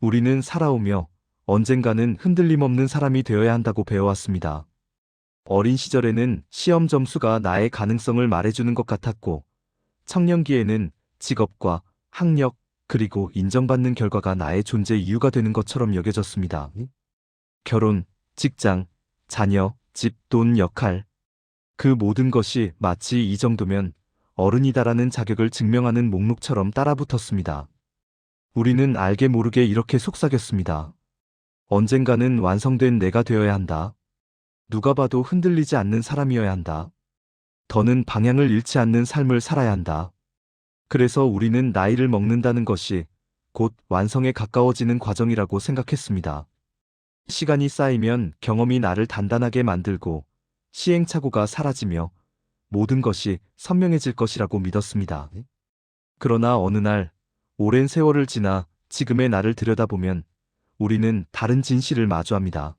우리는 살아오며 언젠가는 흔들림 없는 사람이 되어야 한다고 배워왔습니다. 어린 시절에는 시험 점수가 나의 가능성을 말해주는 것 같았고, 청년기에는 직업과 학력, 그리고 인정받는 결과가 나의 존재 이유가 되는 것처럼 여겨졌습니다. 결혼, 직장, 자녀, 집, 돈, 역할. 그 모든 것이 마치 이 정도면 어른이다라는 자격을 증명하는 목록처럼 따라붙었습니다. 우리는 알게 모르게 이렇게 속삭였습니다. 언젠가는 완성된 내가 되어야 한다. 누가 봐도 흔들리지 않는 사람이어야 한다. 더는 방향을 잃지 않는 삶을 살아야 한다. 그래서 우리는 나이를 먹는다는 것이 곧 완성에 가까워지는 과정이라고 생각했습니다. 시간이 쌓이면 경험이 나를 단단하게 만들고 시행착오가 사라지며 모든 것이 선명해질 것이라고 믿었습니다. 그러나 어느 날 오랜 세월을 지나 지금의 나를 들여다보면 우리는 다른 진실을 마주합니다.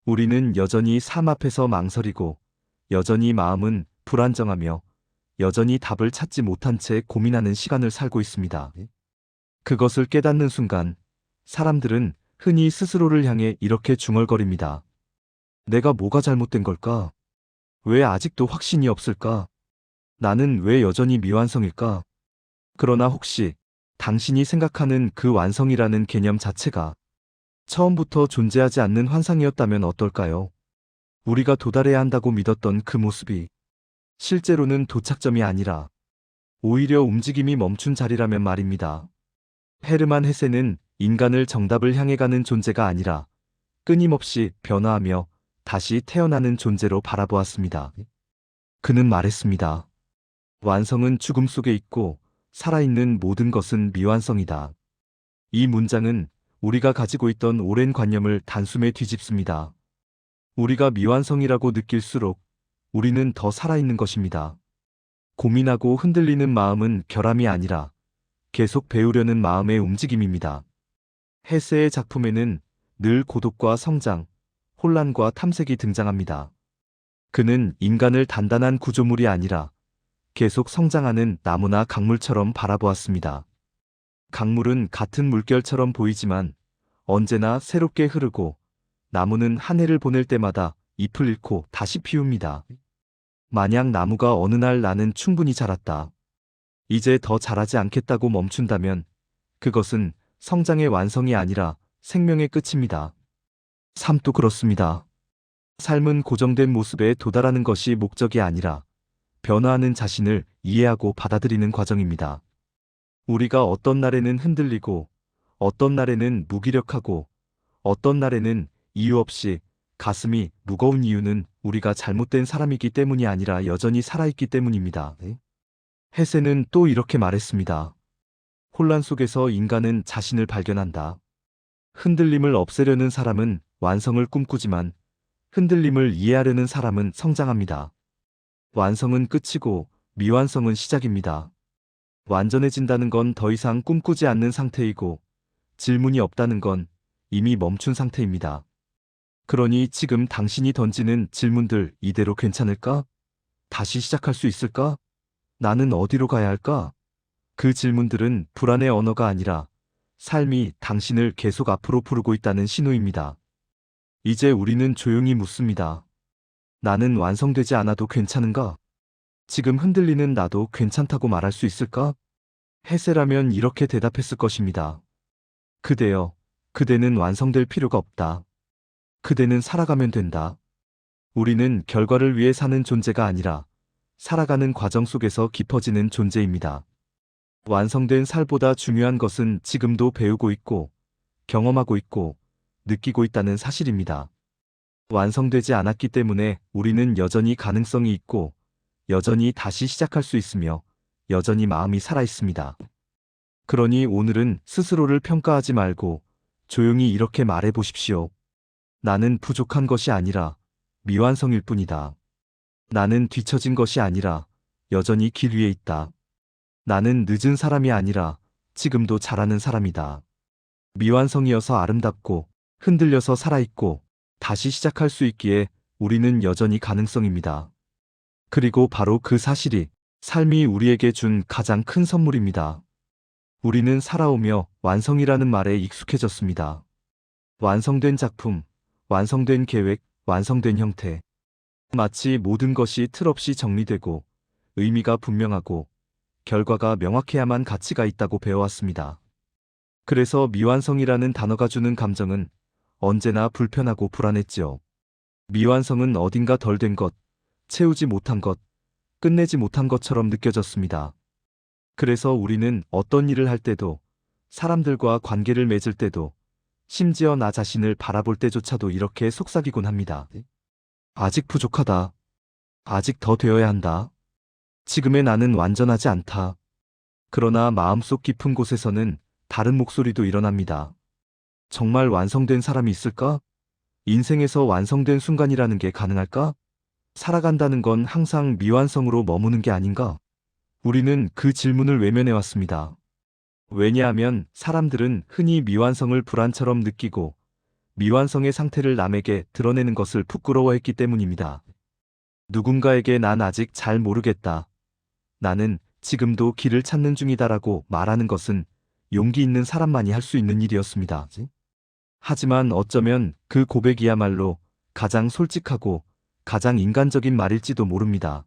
우리는 여전히 삶 앞에서 망설이고 여전히 마음은 불안정하며 여전히 답을 찾지 못한 채 고민하는 시간을 살고 있습니다. 그것을 깨닫는 순간 사람들은 흔히 스스로를 향해 이렇게 중얼거립니다. 내가 뭐가 잘못된 걸까? 왜 아직도 확신이 없을까? 나는 왜 여전히 미완성일까? 그러나 혹시 당신이 생각하는 그 완성이라는 개념 자체가 처음부터 존재하지 않는 환상이었다면 어떨까요? 우리가 도달해야 한다고 믿었던 그 모습이 실제로는 도착점이 아니라 오히려 움직임이 멈춘 자리라면 말입니다. 헤르만 헤세는 인간을 정답을 향해 가는 존재가 아니라 끊임없이 변화하며 다시 태어나는 존재로 바라보았습니다. 그는 말했습니다. 완성은 죽음 속에 있고 살아있는 모든 것은 미완성이다. 이 문장은 우리가 가지고 있던 오랜 관념을 단숨에 뒤집습니다. 우리가 미완성이라고 느낄수록 우리는 더 살아있는 것입니다. 고민하고 흔들리는 마음은 결함이 아니라 계속 배우려는 마음의 움직임입니다. 헤세의 작품에는 늘 고독과 성장, 혼란과 탐색이 등장합니다. 그는 인간을 단단한 구조물이 아니라 계속 성장하는 나무나 강물처럼 바라보았습니다. 강물은 같은 물결처럼 보이지만 언제나 새롭게 흐르고 나무는 한 해를 보낼 때마다 잎을 잃고 다시 피웁니다. 만약 나무가 어느 날 나는 충분히 자랐다. 이제 더 자라지 않겠다고 멈춘다면 그것은 성장의 완성이 아니라 생명의 끝입니다. 삶도 그렇습니다. 삶은 고정된 모습에 도달하는 것이 목적이 아니라 변화하는 자신을 이해하고 받아들이는 과정입니다. 우리가 어떤 날에는 흔들리고 어떤 날에는 무기력하고 어떤 날에는 이유 없이 가슴이 무거운 이유는 우리가 잘못된 사람이기 때문이 아니라 여전히 살아있기 때문입니다. 헤세는 또 이렇게 말했습니다. 혼란 속에서 인간은 자신을 발견한다. 흔들림을 없애려는 사람은 완성을 꿈꾸지만 흔들림을 이해하려는 사람은 성장합니다. 완성은 끝이고 미완성은 시작입니다. 완전해진다는 건 더 이상 꿈꾸지 않는 상태이고 질문이 없다는 건 이미 멈춘 상태입니다. 그러니 지금 당신이 던지는 질문들 이대로 괜찮을까? 다시 시작할 수 있을까? 나는 어디로 가야 할까? 그 질문들은 불안의 언어가 아니라 삶이 당신을 계속 앞으로 부르고 있다는 신호입니다. 이제 우리는 조용히 묻습니다. 나는 완성되지 않아도 괜찮은가? 지금 흔들리는 나도 괜찮다고 말할 수 있을까? 헤세라면 이렇게 대답했을 것입니다. 그대여, 그대는 완성될 필요가 없다. 그대는 살아가면 된다. 우리는 결과를 위해 사는 존재가 아니라 살아가는 과정 속에서 깊어지는 존재입니다. 완성된 살보다 중요한 것은 지금도 배우고 있고 경험하고 있고 느끼고 있다는 사실입니다. 완성되지 않았기 때문에 우리는 여전히 가능성이 있고 여전히 다시 시작할 수 있으며 여전히 마음이 살아 있습니다. 그러니 오늘은 스스로를 평가하지 말고 조용히 이렇게 말해 보십시오. 나는 부족한 것이 아니라 미완성일 뿐이다. 나는 뒤처진 것이 아니라 여전히 길 위에 있다. 나는 늦은 사람이 아니라 지금도 잘하는 사람이다. 미완성이어서 아름답고 흔들려서 살아있고 다시 시작할 수 있기에 우리는 여전히 가능성입니다. 그리고 바로 그 사실이 삶이 우리에게 준 가장 큰 선물입니다. 우리는 살아오며 완성이라는 말에 익숙해졌습니다. 완성된 작품, 완성된 계획, 완성된 형태. 마치 모든 것이 틀없이 정리되고 의미가 분명하고 결과가 명확해야만 가치가 있다고 배워왔습니다. 그래서 미완성이라는 단어가 주는 감정은 언제나 불편하고 불안했지요. 미완성은 어딘가 덜 된 것, 채우지 못한 것, 끝내지 못한 것처럼 느껴졌습니다. 그래서 우리는 어떤 일을 할 때도, 사람들과 관계를 맺을 때도, 심지어 나 자신을 바라볼 때조차도 이렇게 속삭이곤 합니다. 아직 부족하다. 아직 더 되어야 한다. 지금의 나는 완전하지 않다. 그러나 마음속 깊은 곳에서는 다른 목소리도 일어납니다. 정말 완성된 사람이 있을까? 인생에서 완성된 순간이라는 게 가능할까? 살아간다는 건 항상 미완성으로 머무는 게 아닌가? 우리는 그 질문을 외면해왔습니다. 왜냐하면 사람들은 흔히 미완성을 불안처럼 느끼고 미완성의 상태를 남에게 드러내는 것을 부끄러워했기 때문입니다. 누군가에게 난 아직 잘 모르겠다. 나는 지금도 길을 찾는 중이다라고 말하는 것은 용기 있는 사람만이 할 수 있는 일이었습니다. 하지만 어쩌면 그 고백이야말로 가장 솔직하고 가장 인간적인 말일지도 모릅니다.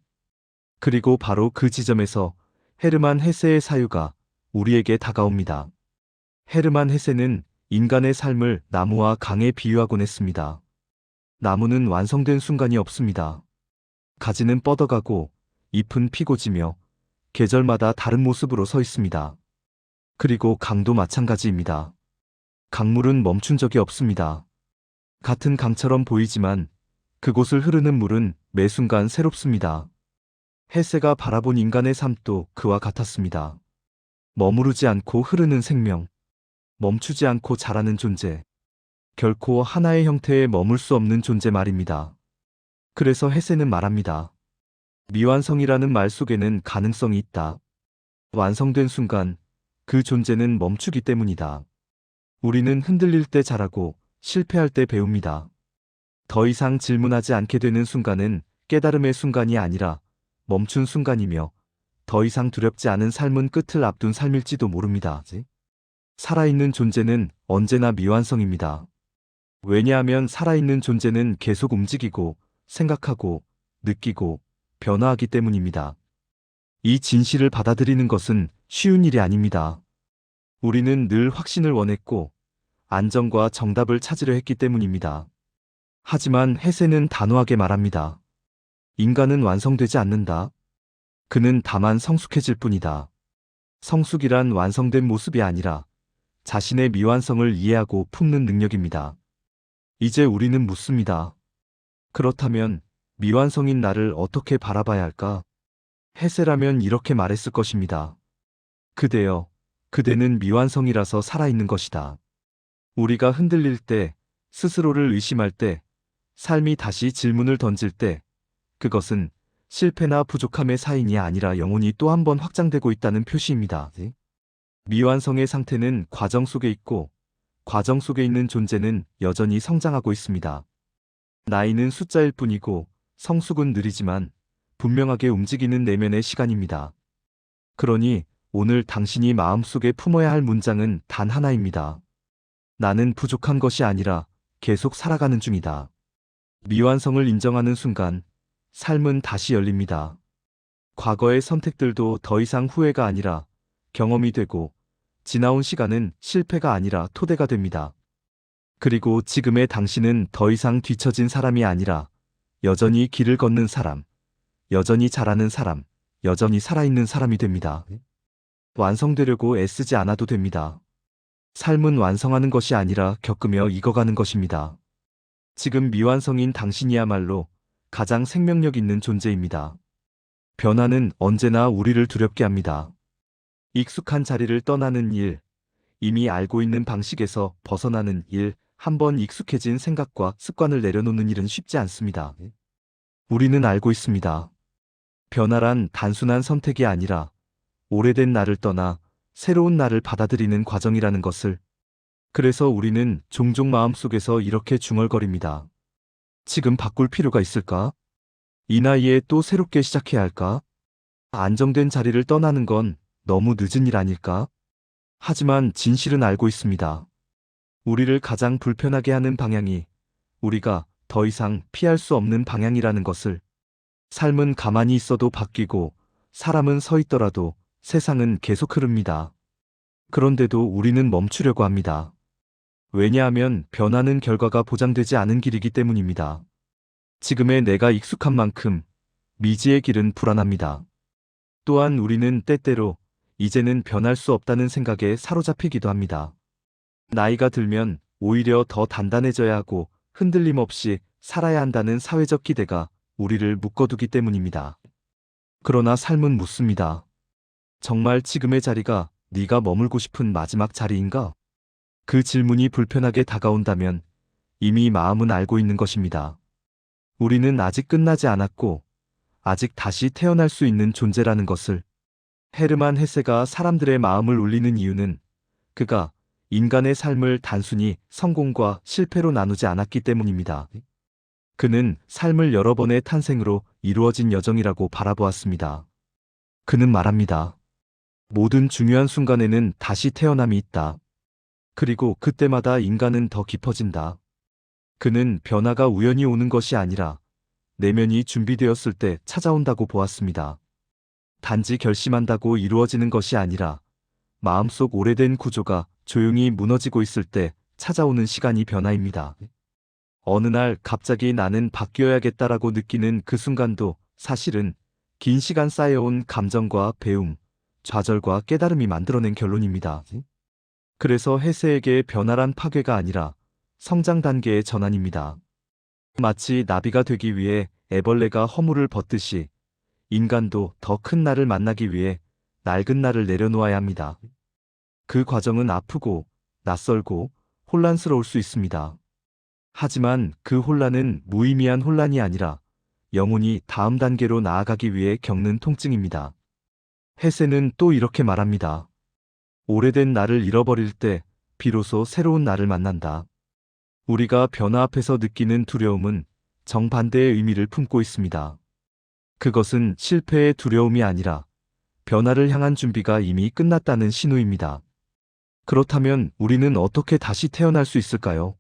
그리고 바로 그 지점에서 헤르만 헤세의 사유가 우리에게 다가옵니다. 헤르만 헤세는 인간의 삶을 나무와 강에 비유하곤 했습니다. 나무는 완성된 순간이 없습니다. 가지는 뻗어가고 잎은 피고 지며 계절마다 다른 모습으로 서 있습니다. 그리고 강도 마찬가지입니다. 강물은 멈춘 적이 없습니다. 같은 강처럼 보이지만 그곳을 흐르는 물은 매 순간 새롭습니다. 헤세가 바라본 인간의 삶도 그와 같았습니다. 머무르지 않고 흐르는 생명, 멈추지 않고 자라는 존재, 결코 하나의 형태에 머물 수 없는 존재 말입니다. 그래서 헤세는 말합니다. 미완성이라는 말 속에는 가능성이 있다. 완성된 순간 그 존재는 멈추기 때문이다. 우리는 흔들릴 때 자라고 실패할 때 배웁니다. 더 이상 질문하지 않게 되는 순간은 깨달음의 순간이 아니라 멈춘 순간이며 더 이상 두렵지 않은 삶은 끝을 앞둔 삶일지도 모릅니다. 살아있는 존재는 언제나 미완성입니다. 왜냐하면 살아있는 존재는 계속 움직이고 생각하고 느끼고 변화하기 때문입니다. 이 진실을 받아들이는 것은 쉬운 일이 아닙니다. 우리는 늘 확신을 원했고 안정과 정답을 찾으려 했기 때문입니다. 하지만 헤세는 단호하게 말합니다. 인간은 완성되지 않는다. 그는 다만 성숙해질 뿐이다. 성숙이란 완성된 모습이 아니라 자신의 미완성을 이해하고 품는 능력입니다. 이제 우리는 묻습니다. 그렇다면 미완성인 나를 어떻게 바라봐야 할까? 헤세라면 이렇게 말했을 것입니다. 그대여, 그대는 미완성이라서 살아있는 것이다. 우리가 흔들릴 때, 스스로를 의심할 때, 삶이 다시 질문을 던질 때, 그것은 실패나 부족함의 사인이 아니라 영혼이 또 한 번 확장되고 있다는 표시입니다. 미완성의 상태는 과정 속에 있고, 과정 속에 있는 존재는 여전히 성장하고 있습니다. 나이는 숫자일 뿐이고, 성숙은 느리지만 분명하게 움직이는 내면의 시간입니다. 그러니 오늘 당신이 마음속에 품어야 할 문장은 단 하나입니다. 나는 부족한 것이 아니라 계속 살아가는 중이다. 미완성을 인정하는 순간 삶은 다시 열립니다. 과거의 선택들도 더 이상 후회가 아니라 경험이 되고 지나온 시간은 실패가 아니라 토대가 됩니다. 그리고 지금의 당신은 더 이상 뒤처진 사람이 아니라 여전히 길을 걷는 사람, 여전히 자라는 사람, 여전히 살아있는 사람이 됩니다. 완성되려고 애쓰지 않아도 됩니다. 삶은 완성하는 것이 아니라 겪으며 익어가는 것입니다. 지금 미완성인 당신이야말로 가장 생명력 있는 존재입니다. 변화는 언제나 우리를 두렵게 합니다. 익숙한 자리를 떠나는 일, 이미 알고 있는 방식에서 벗어나는 일, 한번 익숙해진 생각과 습관을 내려놓는 일은 쉽지 않습니다. 우리는 알고 있습니다. 변화란 단순한 선택이 아니라 오래된 나를 떠나 새로운 나를 받아들이는 과정이라는 것을. 그래서 우리는 종종 마음속에서 이렇게 중얼거립니다. 지금 바꿀 필요가 있을까? 이 나이에 또 새롭게 시작해야 할까? 안정된 자리를 떠나는 건 너무 늦은 일 아닐까? 하지만 진실은 알고 있습니다. 우리를 가장 불편하게 하는 방향이 우리가 더 이상 피할 수 없는 방향이라는 것을. 삶은 가만히 있어도 바뀌고 사람은 서 있더라도 세상은 계속 흐릅니다. 그런데도 우리는 멈추려고 합니다. 왜냐하면 변화는 결과가 보장되지 않은 길이기 때문입니다. 지금의 내가 익숙한 만큼 미지의 길은 불안합니다. 또한 우리는 때때로 이제는 변할 수 없다는 생각에 사로잡히기도 합니다. 나이가 들면 오히려 더 단단해져야 하고 흔들림 없이 살아야 한다는 사회적 기대가 우리를 묶어두기 때문입니다. 그러나 삶은 묻습니다. 정말 지금의 자리가 네가 머물고 싶은 마지막 자리인가? 그 질문이 불편하게 다가온다면 이미 마음은 알고 있는 것입니다. 우리는 아직 끝나지 않았고 아직 다시 태어날 수 있는 존재라는 것을. 헤르만 헤세가 사람들의 마음을 울리는 이유는 그가 인간의 삶을 단순히 성공과 실패로 나누지 않았기 때문입니다. 그는 삶을 여러 번의 탄생으로 이루어진 여정이라고 바라보았습니다. 그는 말합니다. 모든 중요한 순간에는 다시 태어남이 있다. 그리고 그때마다 인간은 더 깊어진다. 그는 변화가 우연히 오는 것이 아니라 내면이 준비되었을 때 찾아온다고 보았습니다. 단지 결심한다고 이루어지는 것이 아니라 마음속 오래된 구조가 조용히 무너지고 있을 때 찾아오는 시간이 변화입니다. 어느 날 갑자기 나는 바뀌어야겠다라고 느끼는 그 순간도 사실은 긴 시간 쌓여온 감정과 배움, 좌절과 깨달음이 만들어낸 결론입니다. 그래서 헤세에게 변화란 파괴가 아니라 성장 단계의 전환입니다. 마치 나비가 되기 위해 애벌레가 허물을 벗듯이 인간도 더 큰 날을 만나기 위해 낡은 날을 내려놓아야 합니다. 그 과정은 아프고 낯설고 혼란스러울 수 있습니다. 하지만 그 혼란은 무의미한 혼란이 아니라 영혼이 다음 단계로 나아가기 위해 겪는 통증입니다. 헤세는 또 이렇게 말합니다. 오래된 나를 잃어버릴 때 비로소 새로운 나를 만난다. 우리가 변화 앞에서 느끼는 두려움은 정반대의 의미를 품고 있습니다. 그것은 실패의 두려움이 아니라 변화를 향한 준비가 이미 끝났다는 신호입니다. 그렇다면 우리는 어떻게 다시 태어날 수 있을까요?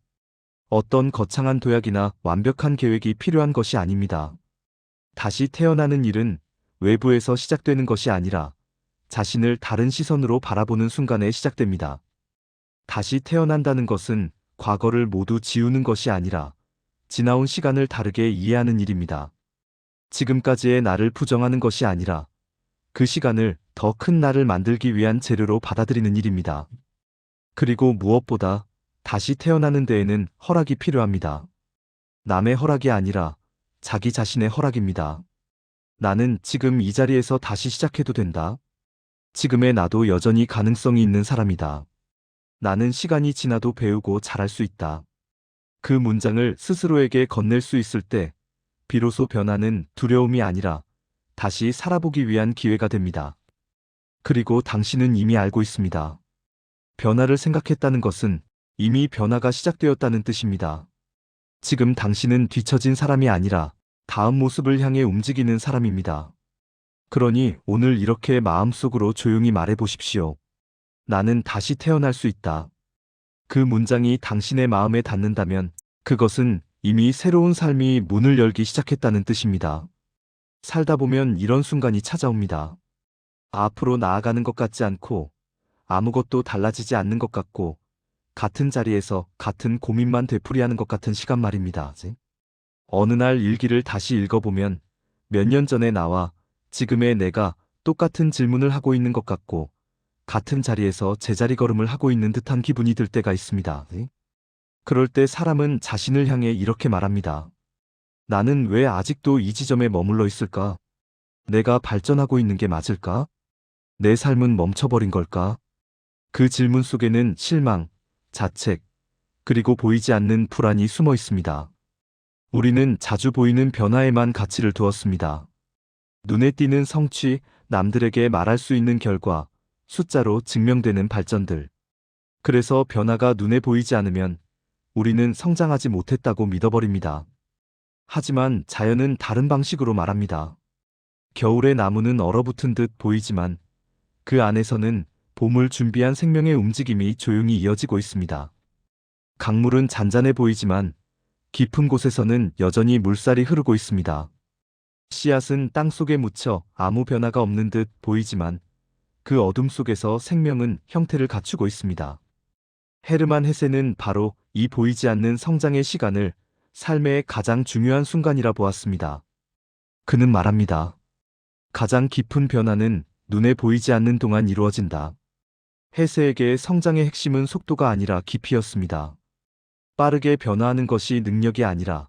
어떤 거창한 도약이나 완벽한 계획이 필요한 것이 아닙니다. 다시 태어나는 일은 외부에서 시작되는 것이 아니라 자신을 다른 시선으로 바라보는 순간에 시작됩니다. 다시 태어난다는 것은 과거를 모두 지우는 것이 아니라 지나온 시간을 다르게 이해하는 일입니다. 지금까지의 나를 부정하는 것이 아니라 그 시간을 더 큰 나를 만들기 위한 재료로 받아들이는 일입니다. 그리고 무엇보다 다시 태어나는 데에는 허락이 필요합니다. 남의 허락이 아니라 자기 자신의 허락입니다. 나는 지금 이 자리에서 다시 시작해도 된다. 지금의 나도 여전히 가능성이 있는 사람이다. 나는 시간이 지나도 배우고 잘할 수 있다. 그 문장을 스스로에게 건넬 수 있을 때 비로소 변화는 두려움이 아니라 다시 살아보기 위한 기회가 됩니다. 그리고 당신은 이미 알고 있습니다. 변화를 생각했다는 것은 이미 변화가 시작되었다는 뜻입니다. 지금 당신은 뒤처진 사람이 아니라 다음 모습을 향해 움직이는 사람입니다. 그러니 오늘 이렇게 마음속으로 조용히 말해 보십시오. 나는 다시 태어날 수 있다. 그 문장이 당신의 마음에 닿는다면 그것은 이미 새로운 삶이 문을 열기 시작했다는 뜻입니다. 살다 보면 이런 순간이 찾아옵니다. 앞으로 나아가는 것 같지 않고 아무것도 달라지지 않는 것 같고 같은 자리에서 같은 고민만 되풀이하는 것 같은 시간 말입니다. 어느 날 일기를 다시 읽어보면 몇 년 전의 나와 지금의 내가 똑같은 질문을 하고 있는 것 같고 같은 자리에서 제자리 걸음을 하고 있는 듯한 기분이 들 때가 있습니다. 그럴 때 사람은 자신을 향해 이렇게 말합니다. 나는 왜 아직도 이 지점에 머물러 있을까? 내가 발전하고 있는 게 맞을까? 내 삶은 멈춰버린 걸까? 그 질문 속에는 실망, 자책, 그리고 보이지 않는 불안이 숨어 있습니다. 우리는 자주 보이는 변화에만 가치를 두었습니다. 눈에 띄는 성취, 남들에게 말할 수 있는 결과, 숫자로 증명되는 발전들. 그래서 변화가 눈에 보이지 않으면 우리는 성장하지 못했다고 믿어버립니다. 하지만 자연은 다른 방식으로 말합니다. 겨울의 나무는 얼어붙은 듯 보이지만 그 안에서는 봄을 준비한 생명의 움직임이 조용히 이어지고 있습니다. 강물은 잔잔해 보이지만 깊은 곳에서는 여전히 물살이 흐르고 있습니다. 씨앗은 땅 속에 묻혀 아무 변화가 없는 듯 보이지만 그 어둠 속에서 생명은 형태를 갖추고 있습니다. 헤르만 헤세는 바로 이 보이지 않는 성장의 시간을 삶의 가장 중요한 순간이라 보았습니다. 그는 말합니다. 가장 깊은 변화는 눈에 보이지 않는 동안 이루어진다. 헤세에게 성장의 핵심은 속도가 아니라 깊이였습니다. 빠르게 변화하는 것이 능력이 아니라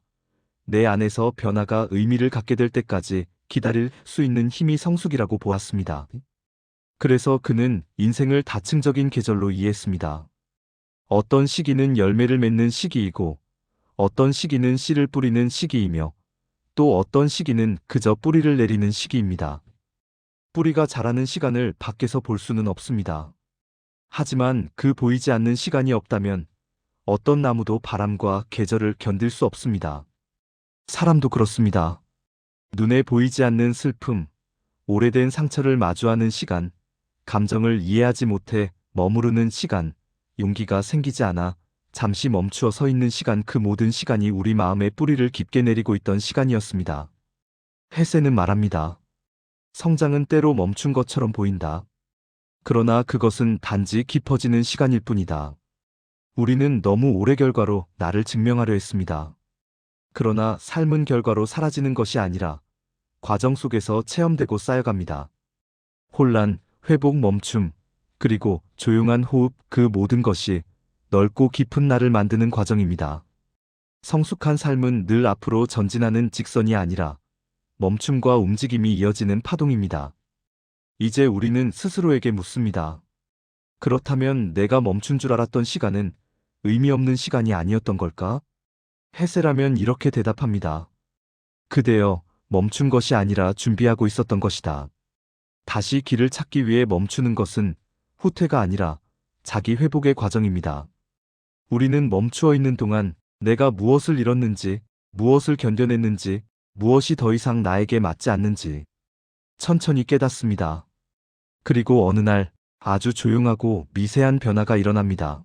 내 안에서 변화가 의미를 갖게 될 때까지 기다릴 수 있는 힘이 성숙이라고 보았습니다. 그래서 그는 인생을 다층적인 계절로 이해했습니다. 어떤 시기는 열매를 맺는 시기이고, 어떤 시기는 씨를 뿌리는 시기이며, 또 어떤 시기는 그저 뿌리를 내리는 시기입니다. 뿌리가 자라는 시간을 밖에서 볼 수는 없습니다. 하지만 그 보이지 않는 시간이 없다면 어떤 나무도 바람과 계절을 견딜 수 없습니다. 사람도 그렇습니다. 눈에 보이지 않는 슬픔, 오래된 상처를 마주하는 시간, 감정을 이해하지 못해 머무르는 시간, 용기가 생기지 않아 잠시 멈추어 서 있는 시간, 그 모든 시간이 우리 마음에 뿌리를 깊게 내리고 있던 시간이었습니다. 헤세는 말합니다. 성장은 때로 멈춘 것처럼 보인다. 그러나 그것은 단지 깊어지는 시간일 뿐이다. 우리는 너무 오래 결과로 나를 증명하려 했습니다. 그러나 삶은 결과로 사라지는 것이 아니라 과정 속에서 체험되고 쌓여갑니다. 혼란, 회복, 멈춤, 그리고 조용한 호흡, 그 모든 것이 넓고 깊은 나를 만드는 과정입니다. 성숙한 삶은 늘 앞으로 전진하는 직선이 아니라 멈춤과 움직임이 이어지는 파동입니다. 이제 우리는 스스로에게 묻습니다. 그렇다면 내가 멈춘 줄 알았던 시간은 의미 없는 시간이 아니었던 걸까? 헤세라면 이렇게 대답합니다. 그대여, 멈춘 것이 아니라 준비하고 있었던 것이다. 다시 길을 찾기 위해 멈추는 것은 후퇴가 아니라 자기 회복의 과정입니다. 우리는 멈추어 있는 동안 내가 무엇을 잃었는지, 무엇을 견뎌냈는지, 무엇이 더 이상 나에게 맞지 않는지 천천히 깨닫습니다. 그리고 어느 날 아주 조용하고 미세한 변화가 일어납니다.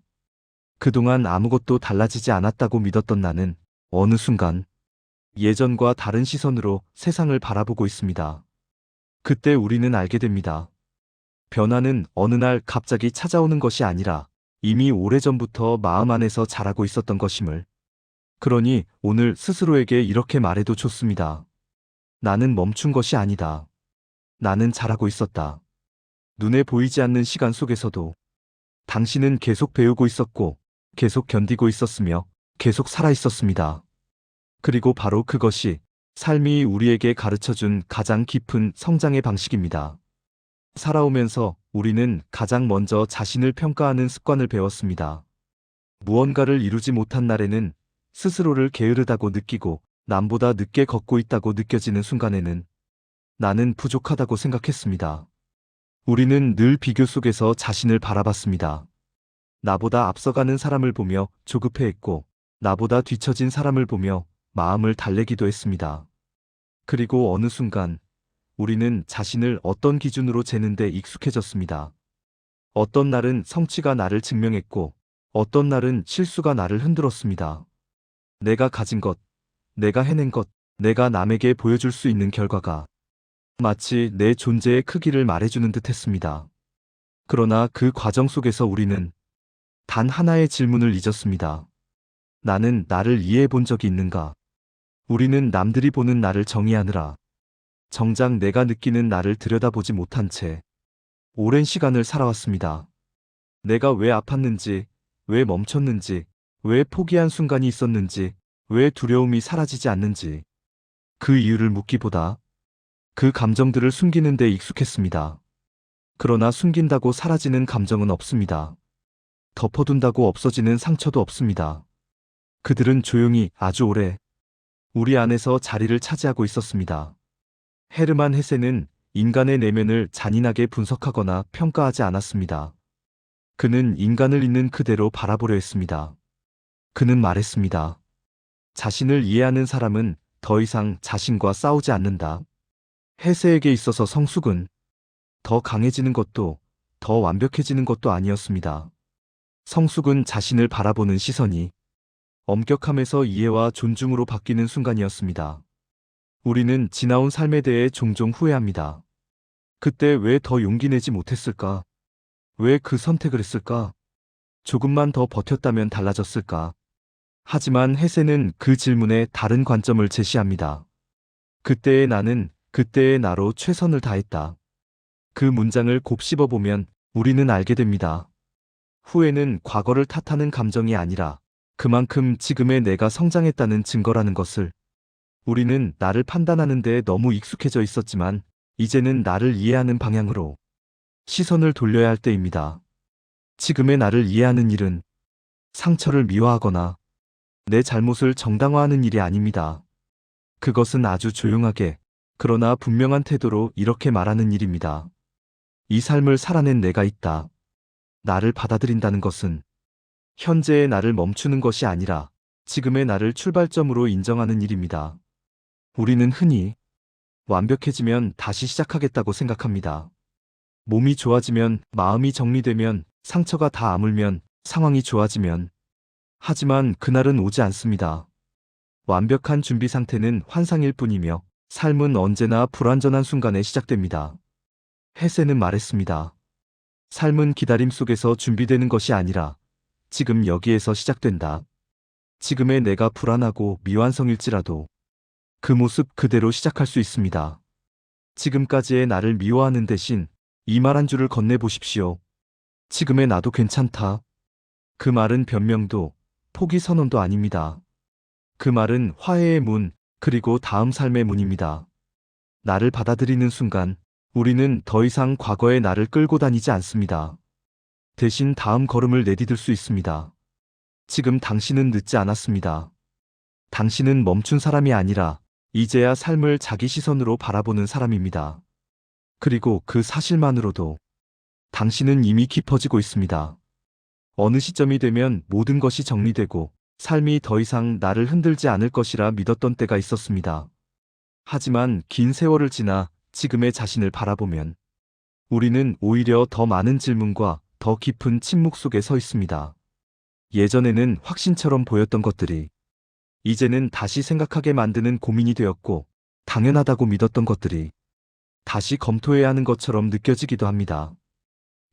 그동안 아무것도 달라지지 않았다고 믿었던 나는 어느 순간 예전과 다른 시선으로 세상을 바라보고 있습니다. 그때 우리는 알게 됩니다. 변화는 어느 날 갑자기 찾아오는 것이 아니라 이미 오래전부터 마음 안에서 자라고 있었던 것임을. 그러니 오늘 스스로에게 이렇게 말해도 좋습니다. 나는 멈춘 것이 아니다. 나는 자라고 있었다. 눈에 보이지 않는 시간 속에서도 당신은 계속 배우고 있었고, 계속 견디고 있었으며, 계속 살아 있었습니다. 그리고 바로 그것이 삶이 우리에게 가르쳐준 가장 깊은 성장의 방식입니다. 살아오면서 우리는 가장 먼저 자신을 평가하는 습관을 배웠습니다. 무언가를 이루지 못한 날에는 스스로를 게으르다고 느끼고, 남보다 늦게 걷고 있다고 느껴지는 순간에는 나는 부족하다고 생각했습니다. 우리는 늘 비교 속에서 자신을 바라봤습니다. 나보다 앞서가는 사람을 보며 조급해했고, 나보다 뒤처진 사람을 보며 마음을 달래기도 했습니다. 그리고 어느 순간 우리는 자신을 어떤 기준으로 재는데 익숙해졌습니다. 어떤 날은 성취가 나를 증명했고, 어떤 날은 실수가 나를 흔들었습니다. 내가 가진 것, 내가 해낸 것, 내가 남에게 보여줄 수 있는 결과가 마치 내 존재의 크기를 말해주는 듯 했습니다. 그러나 그 과정 속에서 우리는 단 하나의 질문을 잊었습니다. 나는 나를 이해해 본 적이 있는가? 우리는 남들이 보는 나를 정의하느라 정작 내가 느끼는 나를 들여다보지 못한 채 오랜 시간을 살아왔습니다. 내가 왜 아팠는지, 왜 멈췄는지, 왜 포기한 순간이 있었는지, 왜 두려움이 사라지지 않는지 그 이유를 묻기보다 그 감정들을 숨기는 데 익숙했습니다. 그러나 숨긴다고 사라지는 감정은 없습니다. 덮어둔다고 없어지는 상처도 없습니다. 그들은 조용히 아주 오래 우리 안에서 자리를 차지하고 있었습니다. 헤르만 헤세는 인간의 내면을 잔인하게 분석하거나 평가하지 않았습니다. 그는 인간을 있는 그대로 바라보려 했습니다. 그는 말했습니다. 자신을 이해하는 사람은 더 이상 자신과 싸우지 않는다. 헤세에게 있어서 성숙은 더 강해지는 것도, 더 완벽해지는 것도 아니었습니다. 성숙은 자신을 바라보는 시선이 엄격함에서 이해와 존중으로 바뀌는 순간이었습니다. 우리는 지나온 삶에 대해 종종 후회합니다. 그때 왜 더 용기 내지 못했을까? 왜 그 선택을 했을까? 조금만 더 버텼다면 달라졌을까? 하지만 헤세는 그 질문에 다른 관점을 제시합니다. 그때의 나는 그때의 나로 최선을 다했다. 그 문장을 곱씹어 보면 우리는 알게 됩니다. 후회는 과거를 탓하는 감정이 아니라 그만큼 지금의 내가 성장했다는 증거라는 것을. 우리는 나를 판단하는 데 너무 익숙해져 있었지만 이제는 나를 이해하는 방향으로 시선을 돌려야 할 때입니다. 지금의 나를 이해하는 일은 상처를 미화하거나 내 잘못을 정당화하는 일이 아닙니다. 그것은 아주 조용하게, 그러나 분명한 태도로 이렇게 말하는 일입니다. 이 삶을 살아낸 내가 있다. 나를 받아들인다는 것은 현재의 나를 멈추는 것이 아니라 지금의 나를 출발점으로 인정하는 일입니다. 우리는 흔히 완벽해지면 다시 시작하겠다고 생각합니다. 몸이 좋아지면, 마음이 정리되면, 상처가 다 아물면, 상황이 좋아지면. 하지만 그날은 오지 않습니다. 완벽한 준비 상태는 환상일 뿐이며 삶은 언제나 불완전한 순간에 시작됩니다. 헤세는 말했습니다. 삶은 기다림 속에서 준비되는 것이 아니라 지금 여기에서 시작된다. 지금의 내가 불안하고 미완성일지라도 그 모습 그대로 시작할 수 있습니다. 지금까지의 나를 미워하는 대신 이 말 한 줄을 건네보십시오. 지금의 나도 괜찮다. 그 말은 변명도, 포기 선언도 아닙니다. 그 말은 화해의 문, 그리고 다음 삶의 문입니다. 나를 받아들이는 순간 우리는 더 이상 과거의 나를 끌고 다니지 않습니다. 대신 다음 걸음을 내디딜 수 있습니다. 지금 당신은 늦지 않았습니다. 당신은 멈춘 사람이 아니라 이제야 삶을 자기 시선으로 바라보는 사람입니다. 그리고 그 사실만으로도 당신은 이미 깊어지고 있습니다. 어느 시점이 되면 모든 것이 정리되고 삶이 더 이상 나를 흔들지 않을 것이라 믿었던 때가 있었습니다. 하지만 긴 세월을 지나 지금의 자신을 바라보면 우리는 오히려 더 많은 질문과 더 깊은 침묵 속에 서 있습니다. 예전에는 확신처럼 보였던 것들이 이제는 다시 생각하게 만드는 고민이 되었고, 당연하다고 믿었던 것들이 다시 검토해야 하는 것처럼 느껴지기도 합니다.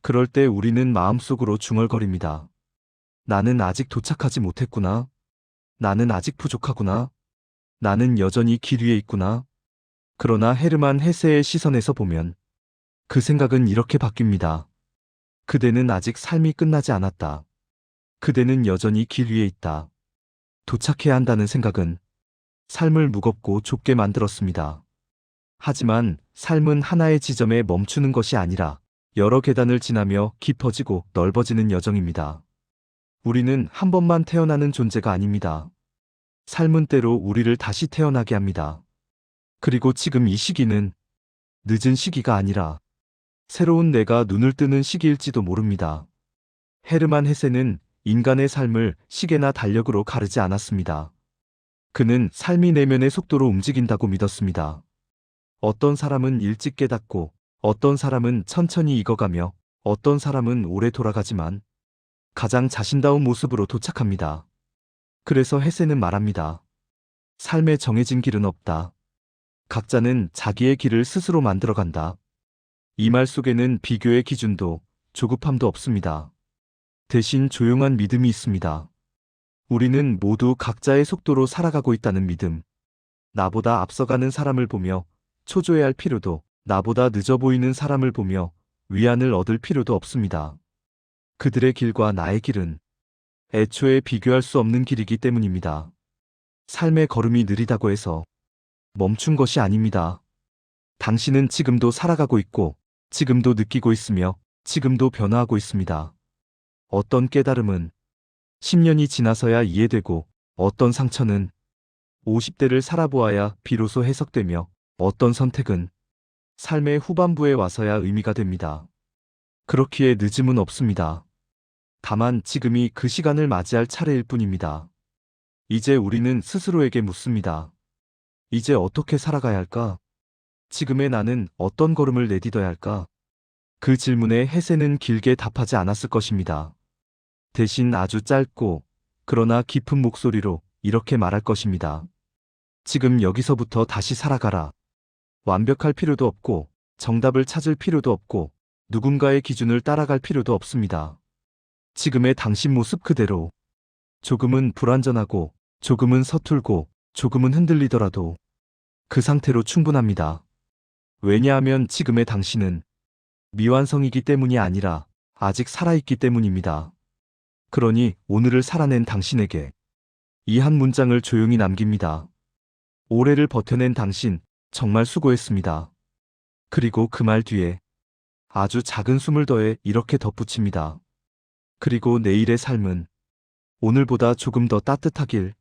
그럴 때 우리는 마음속으로 중얼거립니다. 나는 아직 도착하지 못했구나. 나는 아직 부족하구나. 나는 여전히 길 위에 있구나. 그러나 헤르만 헤세의 시선에서 보면 그 생각은 이렇게 바뀝니다. 그대는 아직 삶이 끝나지 않았다. 그대는 여전히 길 위에 있다. 도착해야 한다는 생각은 삶을 무겁고 좁게 만들었습니다. 하지만 삶은 하나의 지점에 멈추는 것이 아니라 여러 계단을 지나며 깊어지고 넓어지는 여정입니다. 우리는 한 번만 태어나는 존재가 아닙니다. 삶은 때로 우리를 다시 태어나게 합니다. 그리고 지금 이 시기는 늦은 시기가 아니라 새로운 내가 눈을 뜨는 시기일지도 모릅니다. 헤르만 헤세는 인간의 삶을 시계나 달력으로 가르지 않았습니다. 그는 삶이 내면의 속도로 움직인다고 믿었습니다. 어떤 사람은 일찍 깨닫고, 어떤 사람은 천천히 익어가며, 어떤 사람은 오래 돌아가지만 가장 자신다운 모습으로 도착합니다. 그래서 헤세는 말합니다. 삶에 정해진 길은 없다. 각자는 자기의 길을 스스로 만들어간다. 이 말 속에는 비교의 기준도 조급함도 없습니다. 대신 조용한 믿음이 있습니다. 우리는 모두 각자의 속도로 살아가고 있다는 믿음. 나보다 앞서가는 사람을 보며 초조해할 필요도, 나보다 늦어 보이는 사람을 보며 위안을 얻을 필요도 없습니다. 그들의 길과 나의 길은 애초에 비교할 수 없는 길이기 때문입니다. 삶의 걸음이 느리다고 해서 멈춘 것이 아닙니다. 당신은 지금도 살아가고 있고, 지금도 느끼고 있으며, 지금도 변화하고 있습니다. 어떤 깨달음은 10년이 지나서야 이해되고, 어떤 상처는 50대를 살아보아야 비로소 해석되며, 어떤 선택은 삶의 후반부에 와서야 의미가 됩니다. 그렇기에 늦음은 없습니다. 다만 지금이 그 시간을 맞이할 차례일 뿐입니다. 이제 우리는 스스로에게 묻습니다. 이제 어떻게 살아가야 할까? 지금의 나는 어떤 걸음을 내딛어야 할까? 그 질문에 해세는 길게 답하지 않았을 것입니다. 대신 아주 짧고 그러나 깊은 목소리로 이렇게 말할 것입니다. 지금 여기서부터 다시 살아가라. 완벽할 필요도 없고 정답을 찾을 필요도 없고 누군가의 기준을 따라갈 필요도 없습니다. 지금의 당신 모습 그대로. 조금은 불완전하고 조금은 서툴고 조금은 흔들리더라도 그 상태로 충분합니다. 왜냐하면 지금의 당신은 미완성이기 때문이 아니라 아직 살아있기 때문입니다. 그러니 오늘을 살아낸 당신에게 이 한 문장을 조용히 남깁니다. 올해를 버텨낸 당신, 정말 수고했습니다. 그리고 그 말 뒤에 아주 작은 숨을 더해 이렇게 덧붙입니다. 그리고 내일의 삶은 오늘보다 조금 더 따뜻하길.